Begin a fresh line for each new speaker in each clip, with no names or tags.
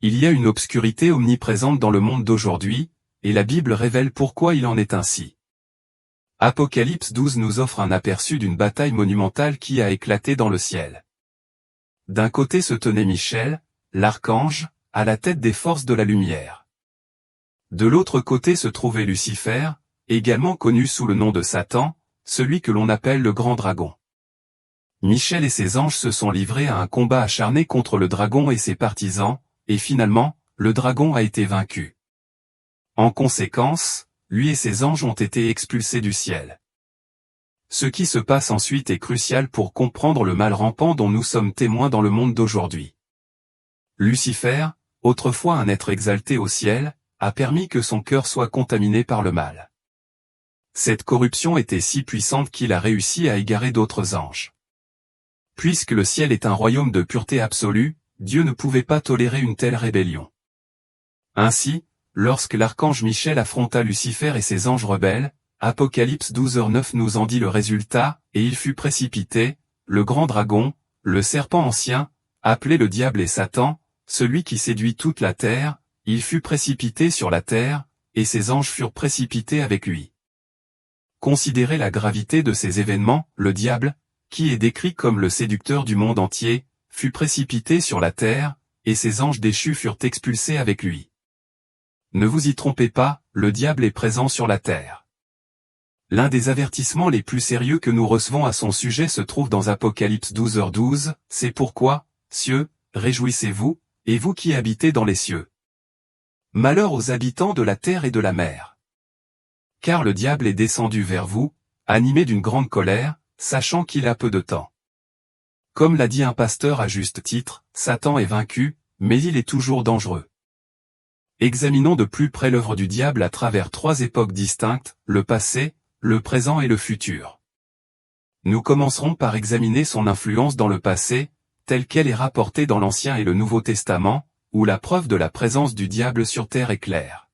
Il y a une obscurité omniprésente dans le monde d'aujourd'hui, et la Bible révèle pourquoi il en est ainsi. Apocalypse 12 nous offre un aperçu d'une bataille monumentale qui a éclaté dans le ciel. D'un côté se tenait Michel, l'archange, à la tête des forces de la lumière. De l'autre côté se trouvait Lucifer, également connu sous le nom de Satan, celui que l'on appelle le grand dragon. Michel et ses anges se sont livrés à un combat acharné contre le dragon et ses partisans, et finalement, le dragon a été vaincu. En conséquence, lui et ses anges ont été expulsés du ciel. Ce qui se passe ensuite est crucial pour comprendre le mal rampant dont nous sommes témoins dans le monde d'aujourd'hui. Lucifer, autrefois un être exalté au ciel, a permis que son cœur soit contaminé par le mal. Cette corruption était si puissante qu'il a réussi à égarer d'autres anges. Puisque le ciel est un royaume de pureté absolue, Dieu ne pouvait pas tolérer une telle rébellion. Ainsi, lorsque l'archange Michel affronta Lucifer et ses anges rebelles, Apocalypse 12h9 nous en dit le résultat, et il fut précipité, le grand dragon, le serpent ancien, appelé le diable et Satan, celui qui séduit toute la terre, il fut précipité sur la terre, et ses anges furent précipités avec lui. Considérez la gravité de ces événements, le diable, qui est décrit comme le séducteur du monde entier, fut précipité sur la terre, et ses anges déchus furent expulsés avec lui. Ne vous y trompez pas, le diable est présent sur la terre. L'un des avertissements les plus sérieux que nous recevons à son sujet se trouve dans Apocalypse 12h12, c'est pourquoi, cieux, réjouissez-vous, et vous qui habitez dans les cieux. Malheur aux habitants de la terre et de la mer. Car le diable est descendu vers vous, animé d'une grande colère, sachant qu'il a peu de temps. Comme l'a dit un pasteur à juste titre, Satan est vaincu, mais il est toujours dangereux. Examinons de plus près l'œuvre du diable à travers 3 époques distinctes, le passé, le présent et le futur. Nous commencerons par examiner son influence dans le passé, telle qu'elle est rapportée dans l'Ancien et le Nouveau Testament, où la preuve de la présence du diable sur terre est claire.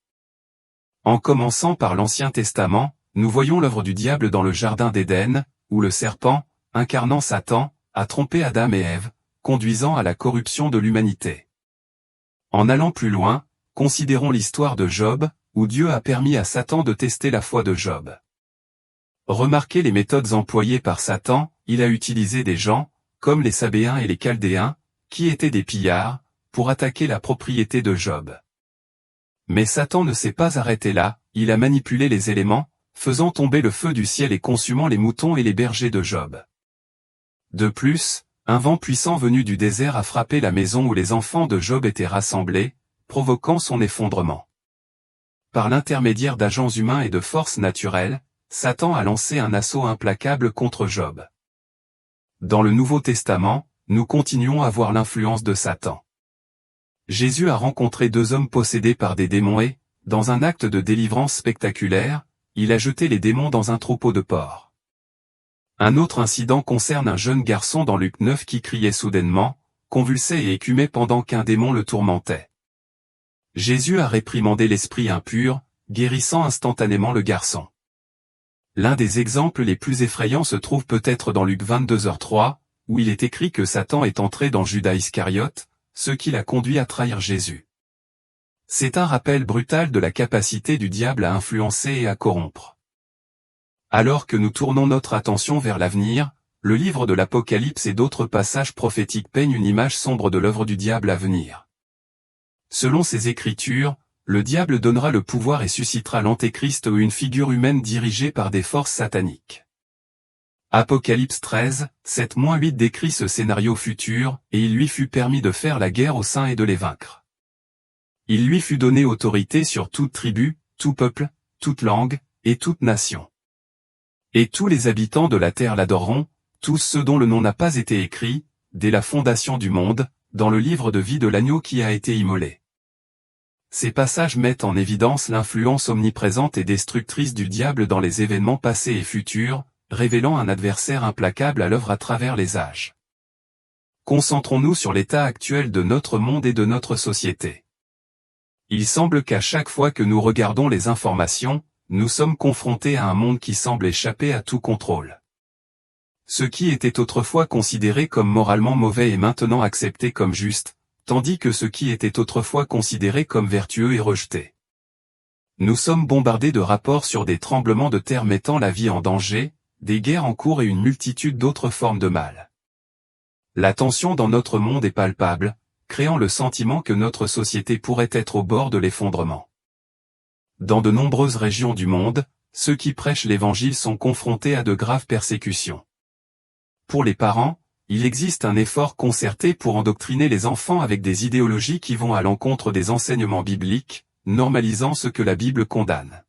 En commençant par l'Ancien Testament, nous voyons l'œuvre du diable dans le Jardin d'Éden, où le serpent, incarnant Satan, a trompé Adam et Ève, conduisant à la corruption de l'humanité. En allant plus loin, considérons l'histoire de Job, où Dieu a permis à Satan de tester la foi de Job. Remarquez les méthodes employées par Satan, il a utilisé des gens, comme les Sabéens et les Chaldéens, qui étaient des pillards, pour attaquer la propriété de Job. Mais Satan ne s'est pas arrêté là, il a manipulé les éléments, faisant tomber le feu du ciel et consumant les moutons et les bergers de Job. De plus, un vent puissant venu du désert a frappé la maison où les enfants de Job étaient rassemblés, provoquant son effondrement. Par l'intermédiaire d'agents humains et de forces naturelles, Satan a lancé un assaut implacable contre Job. Dans le Nouveau Testament, nous continuons à voir l'influence de Satan. Jésus a rencontré 2 hommes possédés par des démons et, dans un acte de délivrance spectaculaire, il a jeté les démons dans un troupeau de porcs. Un autre incident concerne un jeune garçon dans Luc 9 qui criait soudainement, convulsé et écumé pendant qu'un démon le tourmentait. Jésus a réprimandé l'esprit impur, guérissant instantanément le garçon. L'un des exemples les plus effrayants se trouve peut-être dans Luc 22h3, où il est écrit que Satan est entré dans Judas Iscariote, ce qui l'a conduit à trahir Jésus. C'est un rappel brutal de la capacité du diable à influencer et à corrompre. Alors que nous tournons notre attention vers l'avenir, le livre de l'Apocalypse et d'autres passages prophétiques peignent une image sombre de l'œuvre du diable à venir. Selon ces écritures, le diable donnera le pouvoir et suscitera l'Antéchrist ou une figure humaine dirigée par des forces sataniques. Apocalypse 13, 7-8 décrit ce scénario futur, et il lui fut permis de faire la guerre aux saints et de les vaincre. Il lui fut donné autorité sur toute tribu, tout peuple, toute langue, et toute nation. Et tous les habitants de la terre l'adoreront, tous ceux dont le nom n'a pas été écrit, dès la fondation du monde, dans le livre de vie de l'agneau qui a été immolé. Ces passages mettent en évidence l'influence omniprésente et destructrice du diable dans les événements passés et futurs, révélant un adversaire implacable à l'œuvre à travers les âges. Concentrons-nous sur l'état actuel de notre monde et de notre société. Il semble qu'à chaque fois que nous regardons les informations, nous sommes confrontés à un monde qui semble échapper à tout contrôle. Ce qui était autrefois considéré comme moralement mauvais est maintenant accepté comme juste, tandis que ce qui était autrefois considéré comme vertueux est rejeté. Nous sommes bombardés de rapports sur des tremblements de terre mettant la vie en danger, des guerres en cours et une multitude d'autres formes de mal. La tension dans notre monde est palpable, créant le sentiment que notre société pourrait être au bord de l'effondrement. Dans de nombreuses régions du monde, ceux qui prêchent l'Évangile sont confrontés à de graves persécutions. Pour les parents, il existe un effort concerté pour endoctriner les enfants avec des idéologies qui vont à l'encontre des enseignements bibliques, normalisant ce que la Bible condamne.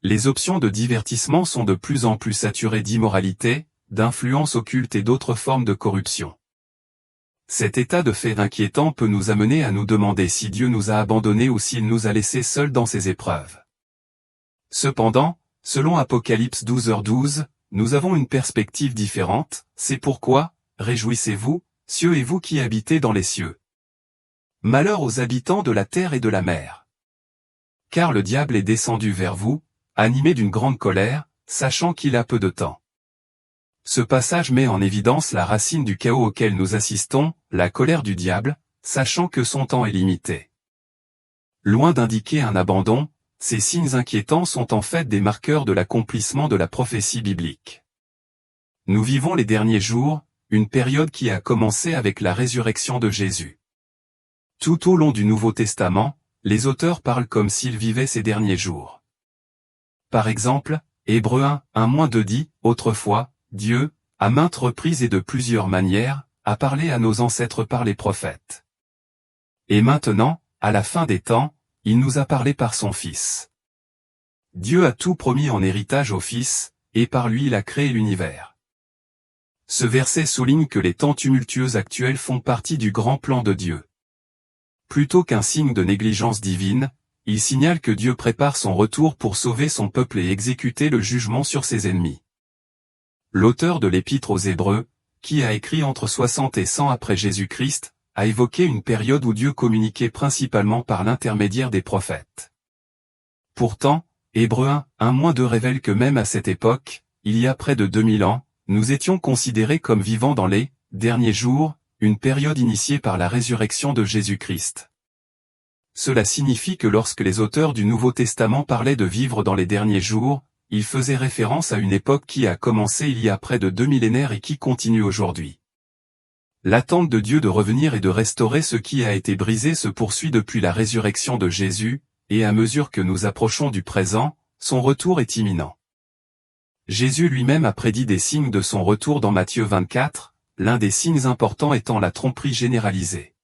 Les options de divertissement sont de plus en plus saturées d'immoralité, d'influence occulte et d'autres formes de corruption. Cet état de fait inquiétant peut nous amener à nous demander si Dieu nous a abandonnés ou s'il nous a laissés seuls dans ces épreuves. Cependant, selon Apocalypse 12h12, nous avons une perspective différente, c'est pourquoi, réjouissez-vous, cieux et vous qui habitez dans les cieux. Malheur aux habitants de la terre et de la mer. Car le diable est descendu vers vous, animé d'une grande colère, sachant qu'il a peu de temps. Ce passage met en évidence la racine du chaos auquel nous assistons, la colère du diable, sachant que son temps est limité. Loin d'indiquer un abandon, ces signes inquiétants sont en fait des marqueurs de l'accomplissement de la prophétie biblique. Nous vivons les derniers jours, une période qui a commencé avec la résurrection de Jésus. Tout au long du Nouveau Testament, les auteurs parlent comme s'ils vivaient ces derniers jours. Par exemple, Hébreux 1:2 dit, autrefois, Dieu, à maintes reprises et de plusieurs manières, a parlé à nos ancêtres par les prophètes. Et maintenant, à la fin des temps, il nous a parlé par son Fils. Dieu a tout promis en héritage au Fils, et par lui il a créé l'univers. Ce verset souligne que les temps tumultueux actuels font partie du grand plan de Dieu. Plutôt qu'un signe de négligence divine, il signale que Dieu prépare son retour pour sauver son peuple et exécuter le jugement sur ses ennemis. L'auteur de l'Épître aux Hébreux, qui a écrit entre 60 et 100 après Jésus-Christ, a évoqué une période où Dieu communiquait principalement par l'intermédiaire des prophètes. Pourtant, Hébreux 1:2 révèle que même à cette époque, il y a près de 2000 ans, nous étions considérés comme vivant dans les derniers jours, une période initiée par la résurrection de Jésus-Christ. Cela signifie que lorsque les auteurs du Nouveau Testament parlaient de vivre dans les derniers jours, ils faisaient référence à une époque qui a commencé il y a près de 2 millénaires et qui continue aujourd'hui. L'attente de Dieu de revenir et de restaurer ce qui a été brisé se poursuit depuis la résurrection de Jésus, et à mesure que nous approchons du présent, son retour est imminent. Jésus lui-même a prédit des signes de son retour dans Matthieu 24, l'un des signes importants étant la tromperie généralisée.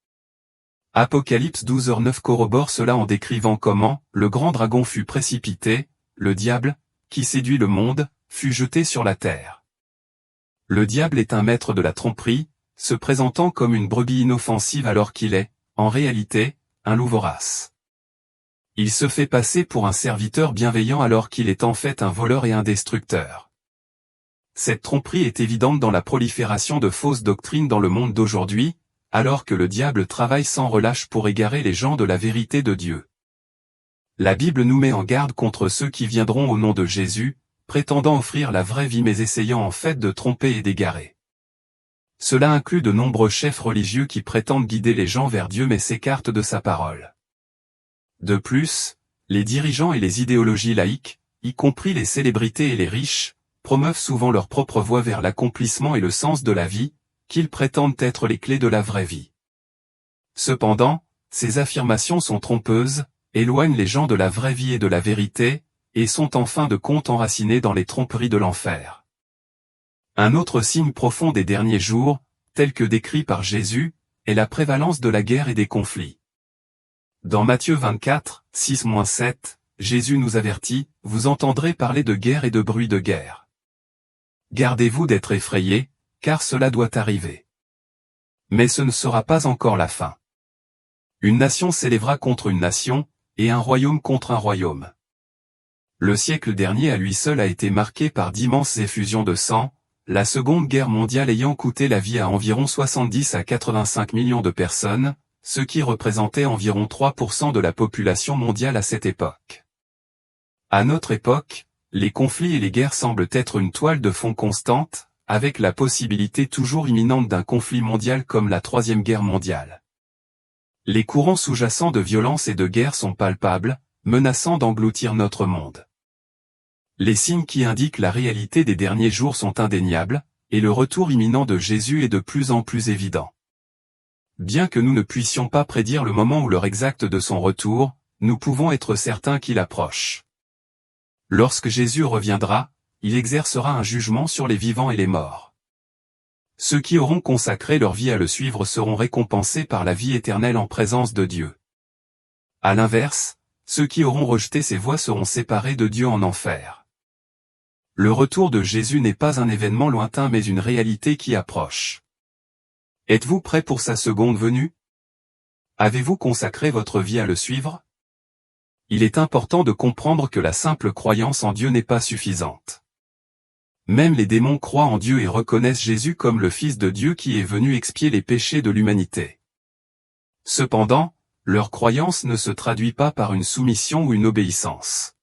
Apocalypse 12h9 corrobore cela en décrivant comment le grand dragon fut précipité, le diable, qui séduit le monde, fut jeté sur la terre. Le diable est un maître de la tromperie, se présentant comme une brebis inoffensive alors qu'il est, en réalité, un loup vorace. Il se fait passer pour un serviteur bienveillant alors qu'il est en fait un voleur et un destructeur. Cette tromperie est évidente dans la prolifération de fausses doctrines dans le monde d'aujourd'hui, alors que le diable travaille sans relâche pour égarer les gens de la vérité de Dieu. La Bible nous met en garde contre ceux qui viendront au nom de Jésus, prétendant offrir la vraie vie mais essayant en fait de tromper et d'égarer. Cela inclut de nombreux chefs religieux qui prétendent guider les gens vers Dieu mais s'écartent de sa parole. De plus, les dirigeants et les idéologies laïques, y compris les célébrités et les riches, promeuvent souvent leur propre voie vers l'accomplissement et le sens de la vie, qu'ils prétendent être les clés de la vraie vie. Cependant, ces affirmations sont trompeuses, éloignent les gens de la vraie vie et de la vérité, et sont en fin de compte enracinées dans les tromperies de l'enfer. Un autre signe profond des derniers jours, tel que décrit par Jésus, est la prévalence de la guerre et des conflits. Dans Matthieu 24, 6-7, Jésus nous avertit, « Vous entendrez parler de guerre et de bruit de guerre. Gardez-vous d'être effrayés, car cela doit arriver. Mais ce ne sera pas encore la fin. Une nation s'élèvera contre une nation, et un royaume contre un royaume. » Le siècle dernier à lui seul a été marqué par d'immenses effusions de sang, la Seconde Guerre mondiale ayant coûté la vie à environ 70 à 85 millions de personnes, ce qui représentait environ 3% de la population mondiale à cette époque. À notre époque, les conflits et les guerres semblent être une toile de fond constante, avec la possibilité toujours imminente d'un conflit mondial comme la Troisième Guerre mondiale. Les courants sous-jacents de violence et de guerre sont palpables, menaçant d'engloutir notre monde. Les signes qui indiquent la réalité des derniers jours sont indéniables, et le retour imminent de Jésus est de plus en plus évident. Bien que nous ne puissions pas prédire le moment ou l'heure exacte de son retour, nous pouvons être certains qu'il approche. Lorsque Jésus reviendra, il exercera un jugement sur les vivants et les morts. Ceux qui auront consacré leur vie à le suivre seront récompensés par la vie éternelle en présence de Dieu. À l'inverse, ceux qui auront rejeté ses voies seront séparés de Dieu en enfer. Le retour de Jésus n'est pas un événement lointain mais une réalité qui approche. Êtes-vous prêt pour sa seconde venue? Avez-vous consacré votre vie à le suivre? Il est important de comprendre que la simple croyance en Dieu n'est pas suffisante. Même les démons croient en Dieu et reconnaissent Jésus comme le Fils de Dieu qui est venu expier les péchés de l'humanité. Cependant, leur croyance ne se traduit pas par une soumission ou une obéissance.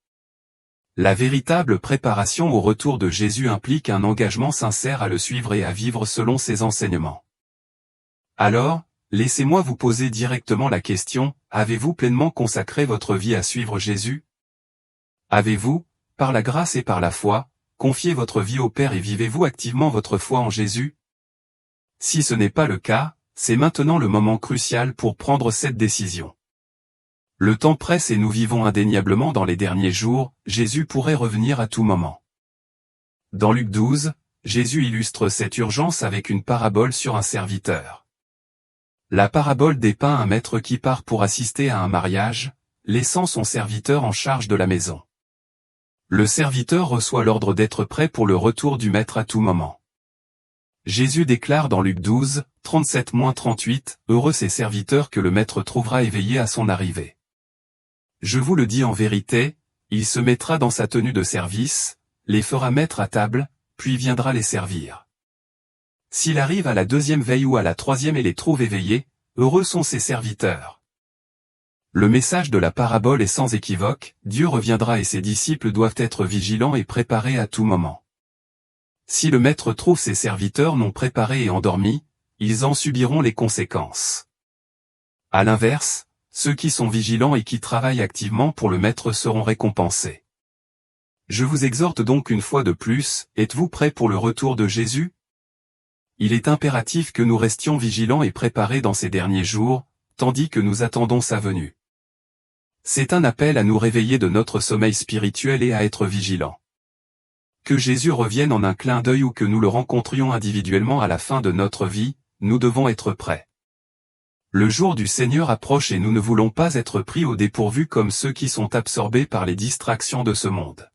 La véritable préparation au retour de Jésus implique un engagement sincère à le suivre et à vivre selon ses enseignements. Alors, laissez-moi vous poser directement la question, avez-vous pleinement consacré votre vie à suivre Jésus? Avez-vous, par la grâce et par la foi, confié votre vie au Père et vivez-vous activement votre foi en Jésus? Si ce n'est pas le cas, c'est maintenant le moment crucial pour prendre cette décision. Le temps presse et nous vivons indéniablement dans les derniers jours, Jésus pourrait revenir à tout moment. Dans Luc 12, Jésus illustre cette urgence avec une parabole sur un serviteur. La parabole dépeint un maître qui part pour assister à un mariage, laissant son serviteur en charge de la maison. Le serviteur reçoit l'ordre d'être prêt pour le retour du maître à tout moment. Jésus déclare dans Luc 12, 37-38, « Heureux ces serviteurs que le maître trouvera éveillés à son arrivée. Je vous le dis en vérité, il se mettra dans sa tenue de service, les fera mettre à table, puis viendra les servir. S'il arrive à la deuxième veille ou à la troisième et les trouve éveillés, heureux sont ses serviteurs. » Le message de la parabole est sans équivoque, Dieu reviendra et ses disciples doivent être vigilants et préparés à tout moment. Si le maître trouve ses serviteurs non préparés et endormis, ils en subiront les conséquences. À l'inverse, ceux qui sont vigilants et qui travaillent activement pour le maître seront récompensés. Je vous exhorte donc une fois de plus, êtes-vous prêts pour le retour de Jésus? Il est impératif que nous restions vigilants et préparés dans ces derniers jours, tandis que nous attendons sa venue. C'est un appel à nous réveiller de notre sommeil spirituel et à être vigilants. Que Jésus revienne en un clin d'œil ou que nous le rencontrions individuellement à la fin de notre vie, nous devons être prêts. Le jour du Seigneur approche et nous ne voulons pas être pris au dépourvu comme ceux qui sont absorbés par les distractions de ce monde.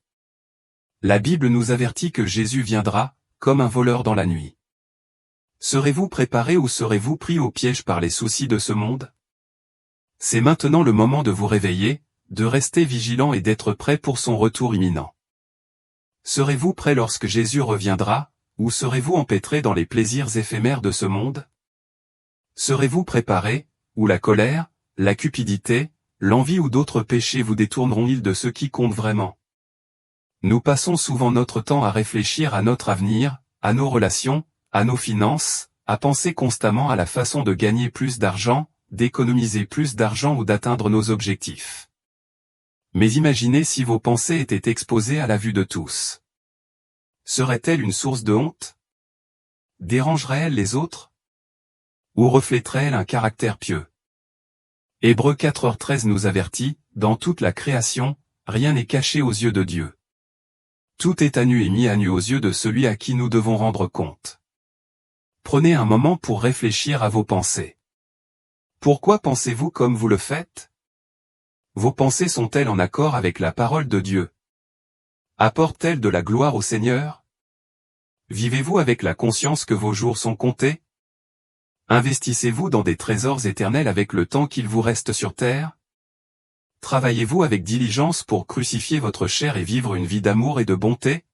La Bible nous avertit que Jésus viendra, comme un voleur dans la nuit. Serez-vous préparés ou serez-vous pris au piège par les soucis de ce monde? C'est maintenant le moment de vous réveiller, de rester vigilant et d'être prêt pour son retour imminent. Serez-vous prêt lorsque Jésus reviendra, ou serez-vous empêtré dans les plaisirs éphémères de ce monde? Serez-vous préparé, ou la colère, la cupidité, l'envie ou d'autres péchés vous détourneront-ils de ce qui compte vraiment? Nous passons souvent notre temps à réfléchir à notre avenir, à nos relations, à nos finances, à penser constamment à la façon de gagner plus d'argent, d'économiser plus d'argent ou d'atteindre nos objectifs. Mais imaginez si vos pensées étaient exposées à la vue de tous. Serait-elle une source de honte? Dérangerait-elle les autres? Ou reflèterait-elle un caractère pieux? Hébreux 4h13 nous avertit, dans toute la création, rien n'est caché aux yeux de Dieu. Tout est à nu et mis à nu aux yeux de celui à qui nous devons rendre compte. Prenez un moment pour réfléchir à vos pensées. Pourquoi pensez-vous comme vous le faites? Vos pensées sont-elles en accord avec la parole de Dieu? Apportent-elles de la gloire au Seigneur? Vivez-vous avec la conscience que vos jours sont comptés? Investissez-vous dans des trésors éternels avec le temps qu'il vous reste sur terre? Travaillez-vous avec diligence pour crucifier votre chair et vivre une vie d'amour et de bonté?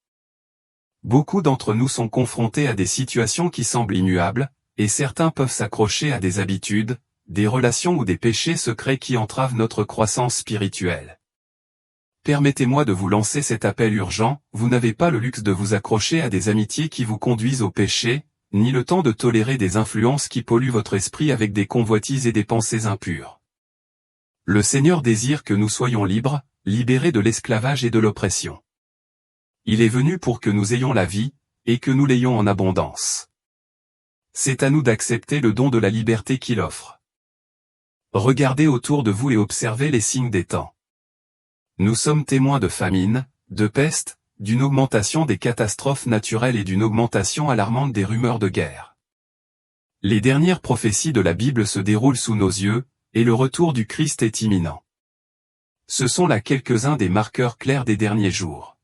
Beaucoup d'entre nous sont confrontés à des situations qui semblent immuables, et certains peuvent s'accrocher à des habitudes, des relations ou des péchés secrets qui entravent notre croissance spirituelle. Permettez-moi de vous lancer cet appel urgent, vous n'avez pas le luxe de vous accrocher à des amitiés qui vous conduisent au péché, ni le temps de tolérer des influences qui polluent votre esprit avec des convoitises et des pensées impures. Le Seigneur désire que nous soyons libres, libérés de l'esclavage et de l'oppression. Il est venu pour que nous ayons la vie, et que nous l'ayons en abondance. C'est à nous d'accepter le don de la liberté qu'il offre. Regardez autour de vous et observez les signes des temps. Nous sommes témoins de famine, de peste, d'une augmentation des catastrophes naturelles et d'une augmentation alarmante des rumeurs de guerre. Les dernières prophéties de la Bible se déroulent sous nos yeux, et le retour du Christ est imminent. Ce sont là quelques-uns des marqueurs clairs des derniers jours.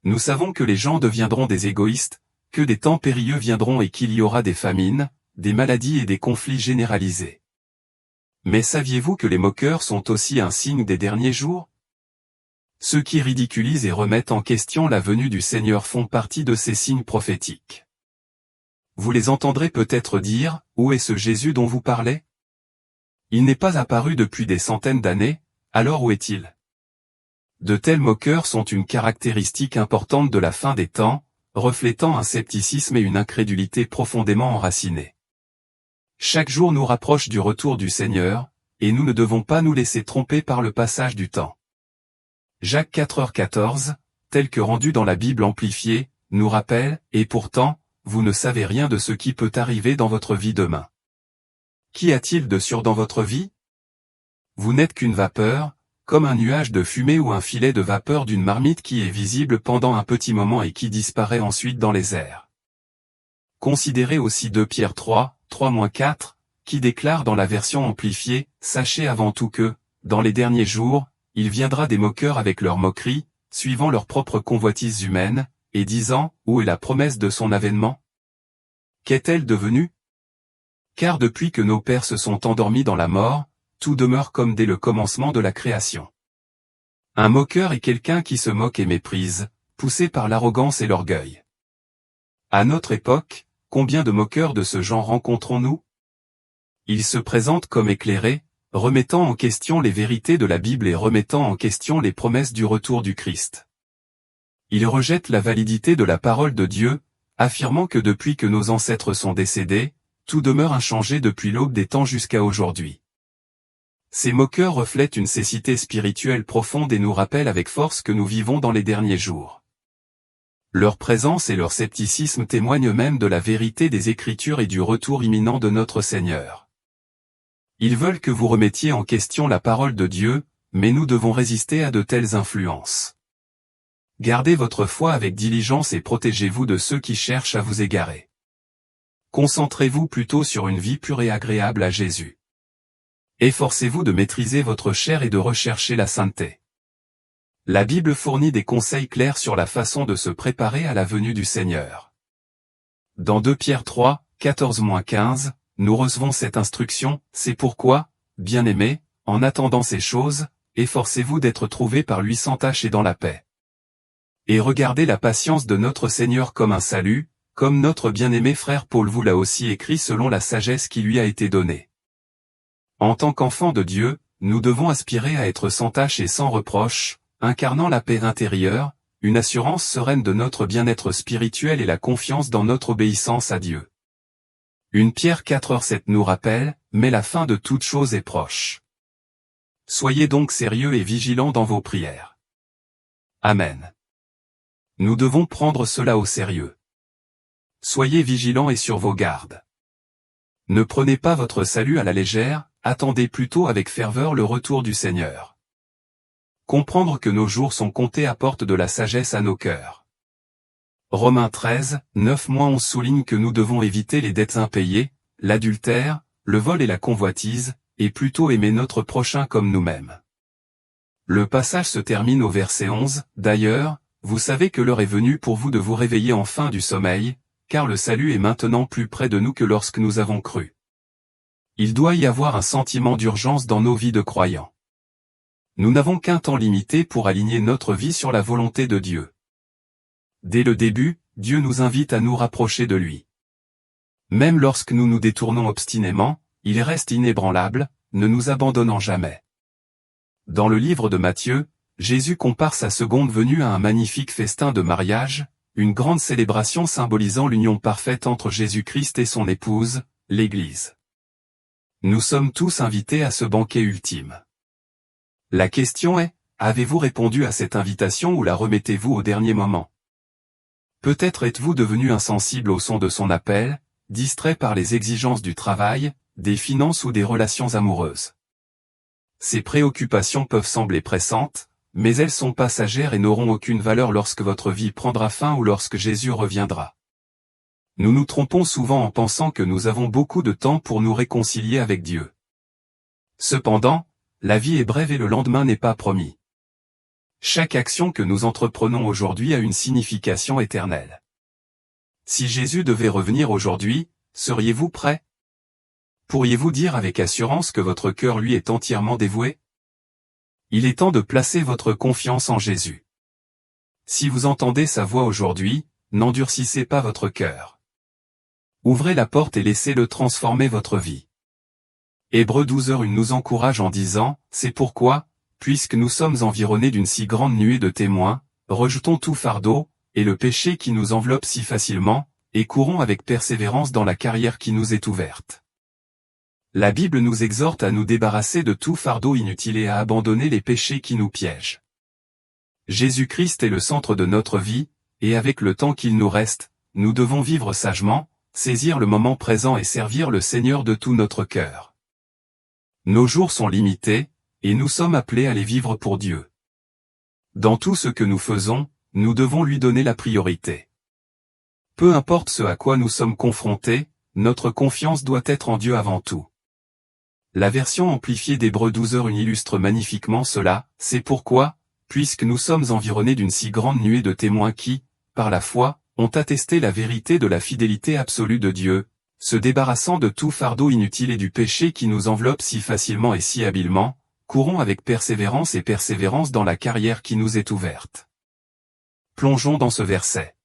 Nous savons que les gens deviendront des égoïstes, que des temps périlleux viendront et qu'il y aura des famines, des maladies et des conflits généralisés. Mais saviez-vous que les moqueurs sont aussi un signe des derniers jours? Ceux qui ridiculisent et remettent en question la venue du Seigneur font partie de ces signes prophétiques. Vous les entendrez peut-être dire, « Où est ce Jésus dont vous parlez? Il n'est pas apparu depuis des centaines d'années, alors où est-il » De tels moqueurs sont une caractéristique importante de la fin des temps, reflétant un scepticisme et une incrédulité profondément enracinés. Chaque jour nous rapproche du retour du Seigneur, et nous ne devons pas nous laisser tromper par le passage du temps. Jacques 4h14, tel que rendu dans la Bible amplifiée, nous rappelle, « Et pourtant, vous ne savez rien de ce qui peut arriver dans votre vie demain. Qu'y a-t-il de sûr dans votre vie? Vous n'êtes qu'une vapeur, comme un nuage de fumée ou un filet de vapeur d'une marmite qui est visible pendant un petit moment et qui disparaît ensuite dans les airs. » Considérez aussi 2 Pierre 3, 3-4, qui déclare dans la version amplifiée, « Sachez avant tout que, dans les derniers jours, il viendra des moqueurs avec leurs moqueries, suivant leurs propres convoitises humaines, et disant, où est la promesse de son avènement? Qu'est-elle devenue? Car depuis que nos pères se sont endormis dans la mort, tout demeure comme dès le commencement de la création. » Un moqueur est quelqu'un qui se moque et méprise, poussé par l'arrogance et l'orgueil. À notre époque, combien de moqueurs de ce genre rencontrons-nous? Ils se présentent comme éclairés, remettant en question les vérités de la Bible et remettant en question les promesses du retour du Christ. Ils rejettent la validité de la parole de Dieu, affirmant que depuis que nos ancêtres sont décédés, tout demeure inchangé depuis l'aube des temps jusqu'à aujourd'hui. Ces moqueurs reflètent une cécité spirituelle profonde et nous rappellent avec force que nous vivons dans les derniers jours. Leur présence et leur scepticisme témoignent même de la vérité des Écritures et du retour imminent de notre Seigneur. Ils veulent que vous remettiez en question la parole de Dieu, mais nous devons résister à de telles influences. Gardez votre foi avec diligence et protégez-vous de ceux qui cherchent à vous égarer. Concentrez-vous plutôt sur une vie pure et agréable à Jésus. Efforcez-vous de maîtriser votre chair et de rechercher la sainteté. La Bible fournit des conseils clairs sur la façon de se préparer à la venue du Seigneur. Dans 2 Pierre 3, 14-15, nous recevons cette instruction, « C'est pourquoi, bien-aimés, en attendant ces choses, efforcez-vous d'être trouvés par lui sans tache et dans la paix. Et regardez la patience de notre Seigneur comme un salut, comme notre bien-aimé frère Paul vous l'a aussi écrit selon la sagesse qui lui a été donnée. » En tant qu'enfants de Dieu, nous devons aspirer à être sans tache et sans reproche, incarnant la paix intérieure, une assurance sereine de notre bien-être spirituel et la confiance dans notre obéissance à Dieu. 1 Pierre 4h7 nous rappelle, « Mais la fin de toute chose est proche. Soyez donc sérieux et vigilants dans vos prières. » Amen. Nous devons prendre cela au sérieux. Soyez vigilants et sur vos gardes. Ne prenez pas votre salut à la légère, attendez plutôt avec ferveur le retour du Seigneur. Comprendre que nos jours sont comptés apporte de la sagesse à nos cœurs. Romains 13, 9-11 souligne que nous devons éviter les dettes impayées, l'adultère, le vol et la convoitise, et plutôt aimer notre prochain comme nous-mêmes. Le passage se termine au verset 11, « D'ailleurs, vous savez que l'heure est venue pour vous de vous réveiller enfin du sommeil, car le salut est maintenant plus près de nous que lorsque nous avons cru. » Il doit y avoir un sentiment d'urgence dans nos vies de croyants. Nous n'avons qu'un temps limité pour aligner notre vie sur la volonté de Dieu. Dès le début, Dieu nous invite à nous rapprocher de lui. Même lorsque nous nous détournons obstinément, il reste inébranlable, ne nous abandonnant jamais. Dans le livre de Matthieu, Jésus compare sa seconde venue à un magnifique festin de mariage, une grande célébration symbolisant l'union parfaite entre Jésus-Christ et son épouse, l'Église. Nous sommes tous invités à ce banquet ultime. La question est, avez-vous répondu à cette invitation ou la remettez-vous au dernier moment? Peut-être êtes-vous devenu insensible au son de son appel, distrait par les exigences du travail, des finances ou des relations amoureuses. Ces préoccupations peuvent sembler pressantes, mais elles sont passagères et n'auront aucune valeur lorsque votre vie prendra fin ou lorsque Jésus reviendra. Nous nous trompons souvent en pensant que nous avons beaucoup de temps pour nous réconcilier avec Dieu. Cependant, la vie est brève et le lendemain n'est pas promis. Chaque action que nous entreprenons aujourd'hui a une signification éternelle. Si Jésus devait revenir aujourd'hui, seriez-vous prêt? Pourriez-vous dire avec assurance que votre cœur lui est entièrement dévoué? Il est temps de placer votre confiance en Jésus. Si vous entendez sa voix aujourd'hui, n'endurcissez pas votre cœur. Ouvrez la porte et laissez-le transformer votre vie. Hébreux 12:1 nous encourage en disant, c'est pourquoi, puisque nous sommes environnés d'une si grande nuée de témoins, rejetons tout fardeau, et le péché qui nous enveloppe si facilement, et courons avec persévérance dans la carrière qui nous est ouverte. La Bible nous exhorte à nous débarrasser de tout fardeau inutile et à abandonner les péchés qui nous piègent. Jésus-Christ est le centre de notre vie, et avec le temps qu'il nous reste, nous devons vivre sagement, saisir le moment présent et servir le Seigneur de tout notre cœur. Nos jours sont limités, et nous sommes appelés à les vivre pour Dieu. Dans tout ce que nous faisons, nous devons lui donner la priorité. Peu importe ce à quoi nous sommes confrontés, notre confiance doit être en Dieu avant tout. La version amplifiée d'Hébreux 12:1 illustre magnifiquement cela, c'est pourquoi, puisque nous sommes environnés d'une si grande nuée de témoins qui, par la foi, ont attesté la vérité de la fidélité absolue de Dieu, se débarrassant de tout fardeau inutile et du péché qui nous enveloppe si facilement et si habilement, courons avec persévérance et persévérance dans la carrière qui nous est ouverte. Plongeons dans ce verset.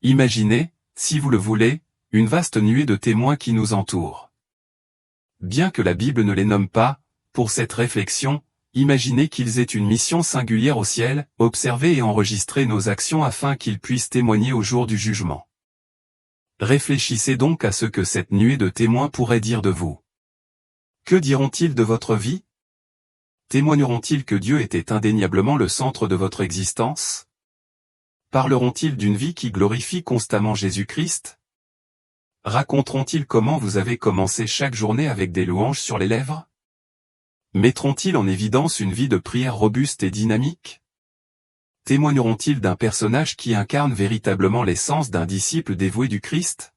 Imaginez, si vous le voulez, une vaste nuée de témoins qui nous entourent. Bien que la Bible ne les nomme pas, pour cette réflexion, imaginez qu'ils aient une mission singulière au ciel, observer et enregistrer nos actions afin qu'ils puissent témoigner au jour du jugement. Réfléchissez donc à ce que cette nuée de témoins pourrait dire de vous. Que diront-ils de votre vie? Témoigneront-ils que Dieu était indéniablement le centre de votre existence? Parleront-ils d'une vie qui glorifie constamment Jésus-Christ? Raconteront-ils comment vous avez commencé chaque journée avec des louanges sur les lèvres? Mettront-ils en évidence une vie de prière robuste et dynamique? Témoigneront-ils d'un personnage qui incarne véritablement l'essence d'un disciple dévoué du Christ?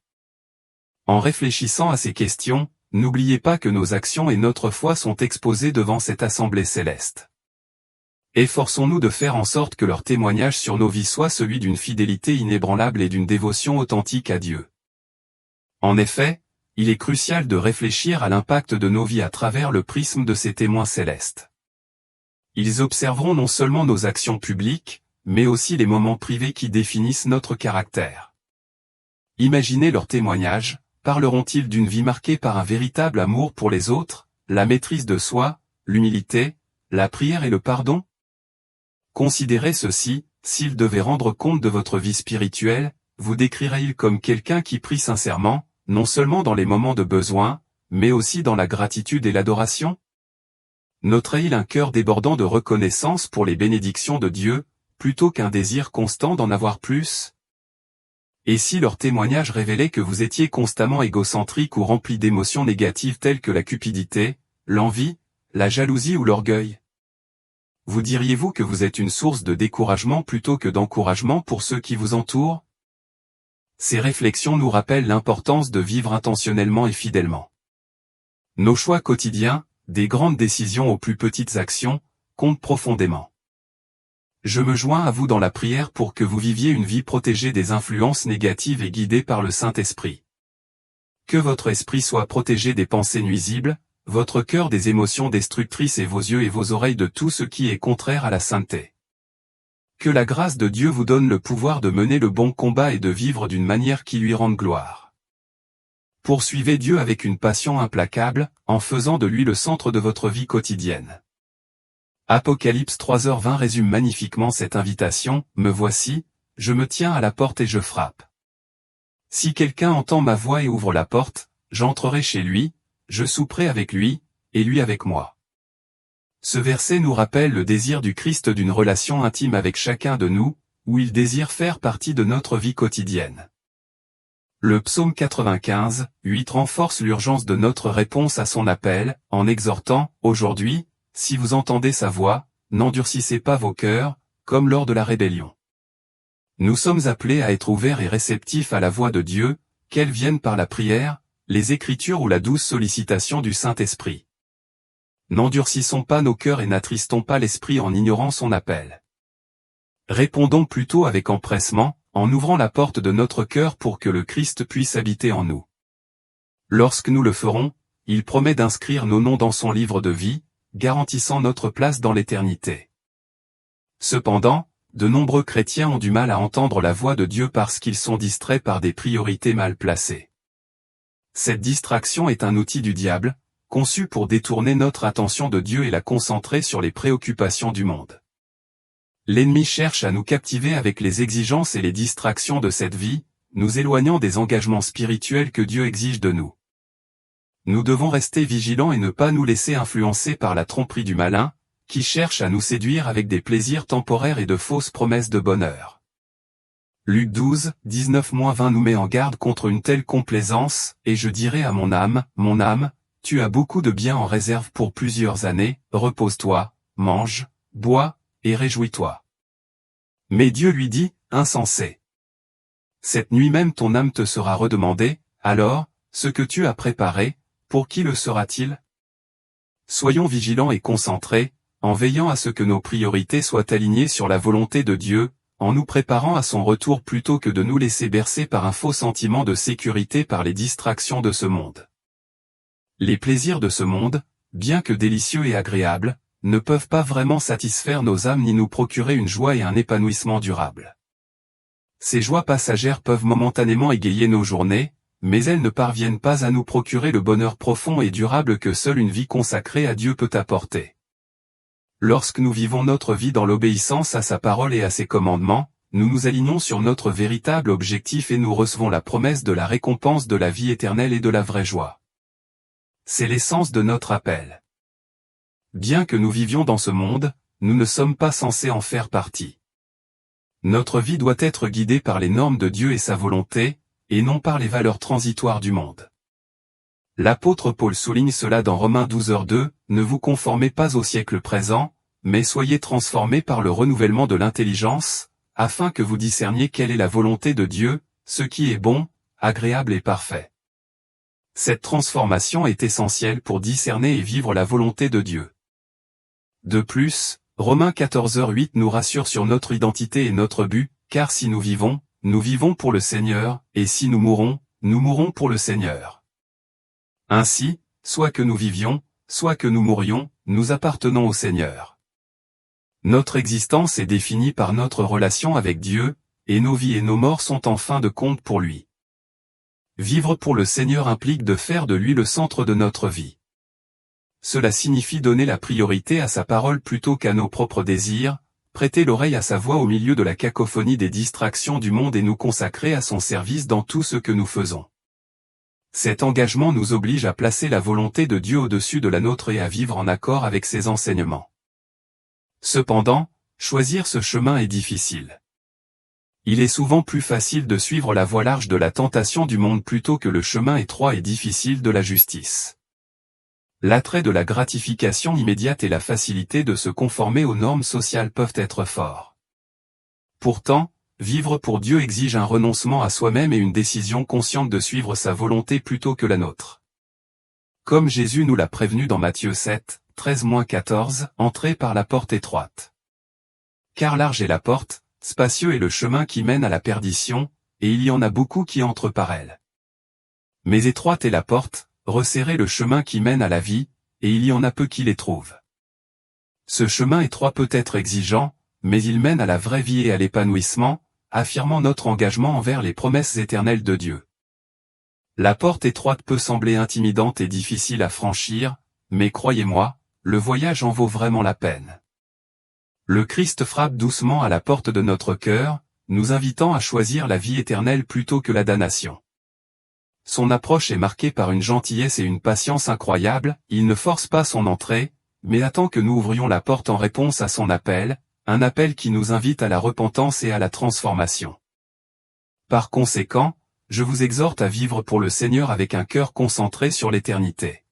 En réfléchissant à ces questions, n'oubliez pas que nos actions et notre foi sont exposées devant cette assemblée céleste. Efforçons-nous de faire en sorte que leur témoignage sur nos vies soit celui d'une fidélité inébranlable et d'une dévotion authentique à Dieu. En effet, il est crucial de réfléchir à l'impact de nos vies à travers le prisme de ces témoins célestes. Ils observeront non seulement nos actions publiques, mais aussi les moments privés qui définissent notre caractère. Imaginez leur témoignage. Parleront-ils d'une vie marquée par un véritable amour pour les autres, la maîtrise de soi, l'humilité, la prière et le pardon? Considérez ceci, s'ils devaient rendre compte de votre vie spirituelle, vous décriraient-ils comme quelqu'un qui prie sincèrement, non seulement dans les moments de besoin, mais aussi dans la gratitude et l'adoration? Noterait-il un cœur débordant de reconnaissance pour les bénédictions de Dieu, plutôt qu'un désir constant d'en avoir plus? Et si leur témoignage révélait que vous étiez constamment égocentrique ou rempli d'émotions négatives telles que la cupidité, l'envie, la jalousie ou l'orgueil? Vous diriez-vous que vous êtes une source de découragement plutôt que d'encouragement pour ceux qui vous entourent? Ces réflexions nous rappellent l'importance de vivre intentionnellement et fidèlement. Nos choix quotidiens, des grandes décisions aux plus petites actions, comptent profondément. Je me joins à vous dans la prière pour que vous viviez une vie protégée des influences négatives et guidée par le Saint-Esprit. Que votre esprit soit protégé des pensées nuisibles, votre cœur des émotions destructrices et vos oreilles de tout ce qui est contraire à la sainteté. Que la grâce de Dieu vous donne le pouvoir de mener le bon combat et de vivre d'une manière qui lui rende gloire. Poursuivez Dieu avec une passion implacable, en faisant de lui le centre de votre vie quotidienne. Apocalypse 3h20 résume magnifiquement cette invitation, me voici, je me tiens à la porte et je frappe. Si quelqu'un entend ma voix et ouvre la porte, j'entrerai chez lui, je souperai avec lui, et lui avec moi. Ce verset nous rappelle le désir du Christ d'une relation intime avec chacun de nous, où il désire faire partie de notre vie quotidienne. Le psaume 95, 8 renforce l'urgence de notre réponse à son appel, en exhortant, aujourd'hui, si vous entendez sa voix, n'endurcissez pas vos cœurs, comme lors de la rébellion. Nous sommes appelés à être ouverts et réceptifs à la voix de Dieu, qu'elle vienne par la prière, les Écritures ou la douce sollicitation du Saint-Esprit. N'endurcissons pas nos cœurs et n'attristons pas l'Esprit en ignorant son appel. Répondons plutôt avec empressement, en ouvrant la porte de notre cœur pour que le Christ puisse habiter en nous. Lorsque nous le ferons, il promet d'inscrire nos noms dans son livre de vie, garantissant notre place dans l'éternité. Cependant, de nombreux chrétiens ont du mal à entendre la voix de Dieu parce qu'ils sont distraits par des priorités mal placées. Cette distraction est un outil du diable, conçu pour détourner notre attention de Dieu et la concentrer sur les préoccupations du monde. L'ennemi cherche à nous captiver avec les exigences et les distractions de cette vie, nous éloignant des engagements spirituels que Dieu exige de nous. Nous devons rester vigilants et ne pas nous laisser influencer par la tromperie du malin, qui cherche à nous séduire avec des plaisirs temporaires et de fausses promesses de bonheur. Luc 12, 19-20 nous met en garde contre une telle complaisance, et je dirai à mon âme, tu as beaucoup de biens en réserve pour plusieurs années, repose-toi, mange, bois, et réjouis-toi. Mais Dieu lui dit, insensé. Cette nuit même ton âme te sera redemandée, alors, ce que tu as préparé, pour qui le sera-t-il? Soyons vigilants et concentrés, en veillant à ce que nos priorités soient alignées sur la volonté de Dieu, en nous préparant à son retour plutôt que de nous laisser bercer par un faux sentiment de sécurité par les distractions de ce monde. Les plaisirs de ce monde, bien que délicieux et agréables, ne peuvent pas vraiment satisfaire nos âmes ni nous procurer une joie et un épanouissement durable. Ces joies passagères peuvent momentanément égayer nos journées, mais elles ne parviennent pas à nous procurer le bonheur profond et durable que seule une vie consacrée à Dieu peut apporter. Lorsque nous vivons notre vie dans l'obéissance à sa parole et à ses commandements, nous nous alignons sur notre véritable objectif et nous recevons la promesse de la récompense de la vie éternelle et de la vraie joie. C'est l'essence de notre appel. Bien que nous vivions dans ce monde, nous ne sommes pas censés en faire partie. Notre vie doit être guidée par les normes de Dieu et sa volonté, et non par les valeurs transitoires du monde. L'apôtre Paul souligne cela dans Romains 12:2, ne vous conformez pas au siècle présent, mais soyez transformés par le renouvellement de l'intelligence, afin que vous discerniez quelle est la volonté de Dieu, ce qui est bon, agréable et parfait. Cette transformation est essentielle pour discerner et vivre la volonté de Dieu. De plus, Romains 14:8 nous rassure sur notre identité et notre but, car si nous vivons pour le Seigneur, et si nous mourrons pour le Seigneur. Ainsi, soit que nous vivions, soit que nous mourions, nous appartenons au Seigneur. Notre existence est définie par notre relation avec Dieu, et nos vies et nos morts sont en fin de compte pour lui. Vivre pour le Seigneur implique de faire de lui le centre de notre vie. Cela signifie donner la priorité à sa parole plutôt qu'à nos propres désirs, prêter l'oreille à sa voix au milieu de la cacophonie des distractions du monde et nous consacrer à son service dans tout ce que nous faisons. Cet engagement nous oblige à placer la volonté de Dieu au-dessus de la nôtre et à vivre en accord avec ses enseignements. Cependant, choisir ce chemin est difficile. Il est souvent plus facile de suivre la voie large de la tentation du monde plutôt que le chemin étroit et difficile de la justice. L'attrait de la gratification immédiate et la facilité de se conformer aux normes sociales peuvent être forts. Pourtant, vivre pour Dieu exige un renoncement à soi-même et une décision consciente de suivre sa volonté plutôt que la nôtre. Comme Jésus nous l'a prévenu dans Matthieu 7, 13-14, entrez par la porte étroite. Car large est la porte, spacieux est le chemin qui mène à la perdition, et il y en a beaucoup qui entrent par elle. Mais étroite est la porte, resserré le chemin qui mène à la vie, et il y en a peu qui les trouvent. Ce chemin étroit peut être exigeant, mais il mène à la vraie vie et à l'épanouissement, affirmant notre engagement envers les promesses éternelles de Dieu. La porte étroite peut sembler intimidante et difficile à franchir, mais croyez-moi, le voyage en vaut vraiment la peine. Le Christ frappe doucement à la porte de notre cœur, nous invitant à choisir la vie éternelle plutôt que la damnation. Son approche est marquée par une gentillesse et une patience incroyables, il ne force pas son entrée, mais attend que nous ouvrions la porte en réponse à son appel, un appel qui nous invite à la repentance et à la transformation. Par conséquent, je vous exhorte à vivre pour le Seigneur avec un cœur concentré sur l'éternité.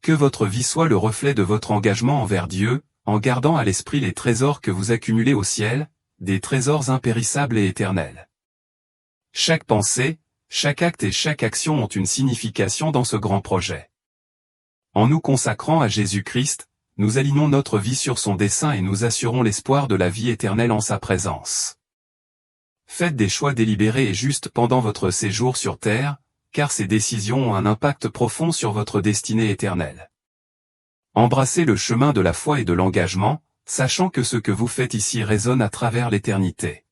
Que votre vie soit le reflet de votre engagement envers Dieu, en gardant à l'esprit les trésors que vous accumulez au ciel, des trésors impérissables et éternels. Chaque pensée, chaque acte et chaque action ont une signification dans ce grand projet. En nous consacrant à Jésus-Christ, nous alignons notre vie sur son dessein et nous assurons l'espoir de la vie éternelle en sa présence. Faites des choix délibérés et justes pendant votre séjour sur terre, car ces décisions ont un impact profond sur votre destinée éternelle. Embrassez le chemin de la foi et de l'engagement, sachant que ce que vous faites ici résonne à travers l'éternité.